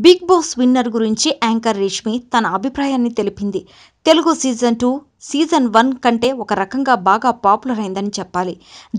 Big boss winner గురించి anchor Reshmi తన అభిప్రాయాన్ని తెలిపింది. తెలుగు సీజన్ 2 సీజన్ 1 కంటే ఒక రకంగా బాగా పాపులర్ అయిందని చెప్పాలి.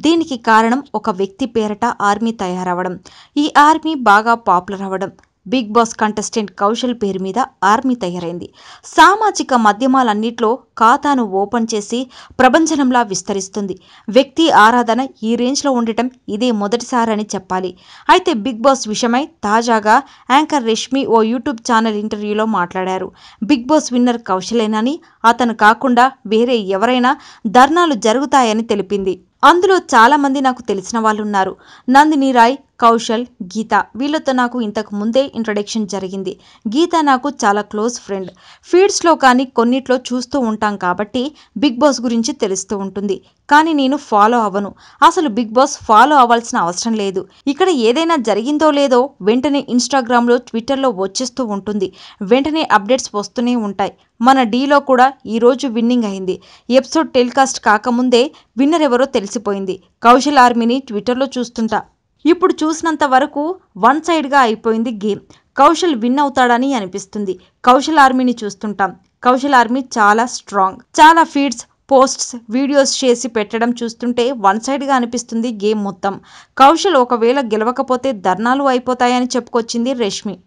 దీనికి కారణం ఒక వ్యక్తి పేరట ఆర్మీ తయారవడం. ఈ ఆర్మీ బాగా పాపులర్ అవ్వడం. బిగ్ బాస్ కంటెస్టెంట్ కౌశల్ పేరు మీద ఆర్మీ తయారైంది. సామాజిక మాధ్యమాలన్నిట్లో ఖాతాను ఓపెన్ చేసి ప్రభంజనంలా విస్తరిస్తుంది. వ్యక్తి ఆరాధన ఈ రేంజ్లో ఉండటం ఇదే మొదటిసారని చెప్పాలి. అయితే బిగ్ బాస్ విషయమై తాజాగా యాంకర్ రేష్మి ఓ యూట్యూబ్ ఛానల్ ఇంటర్వ్యూలో మాట్లాడారు. బిగ్ బాస్ విన్నర్ కౌశలేనని, అతను కాకుండా వేరే ఎవరైనా ధర్నాలు జరుగుతాయని తెలిపింది. అందులో చాలా మంది నాకు తెలిసిన వాళ్ళున్నారు. నందిని రాయ్, కౌశల్, గీత వీళ్ళతో నాకు ఇంతకు ముందే ఇంట్రడక్షన్ జరిగింది. గీత నాకు చాలా క్లోజ్ ఫ్రెండ్. ఫీడ్స్లో కానీ కొన్నిట్లో చూస్తూ ఉంటాం కాబట్టి బిగ్ బాస్ గురించి తెలుస్తూ ఉంటుంది. కానీ నేను ఫాలో అవ్వను. అసలు బిగ్ బాస్ ఫాలో అవ్వాల్సిన అవసరం లేదు. ఇక్కడ ఏదైనా జరిగిందో లేదో వెంటనే ఇన్స్టాగ్రామ్లో, ట్విట్టర్లో వచ్చేస్తూ ఉంటుంది. వెంటనే అప్డేట్స్ వస్తూనే ఉంటాయి. మన డీలో కూడా ఈరోజు విన్నింగ్ అయింది. ఎపిసోడ్ టెలికాస్ట్ కాకముందే విన్నర్ ఎవరో తెలిసిపోయింది. కౌశల్ ఆర్మీని ట్విట్టర్లో చూస్తుంటా. ఇప్పుడు చూసినంత వరకు వన్ సైడ్గా అయిపోయింది గేమ్. కౌశల్ విన్ అవుతాడని అనిపిస్తుంది. కౌశల్ ఆర్మీని చూస్తుంటాం. కౌశల్ ఆర్మీ చాలా స్ట్రాంగ్. చాలా ఫీడ్స్, పోస్ట్స్, వీడియోస్ చేసి పెట్టడం చూస్తుంటే వన్ సైడ్గా అనిపిస్తుంది గేమ్ మొత్తం. కౌశల్ ఒకవేళ గెలవకపోతే ధర్నాలు అయిపోతాయని చెప్పుకొచ్చింది రేష్మి.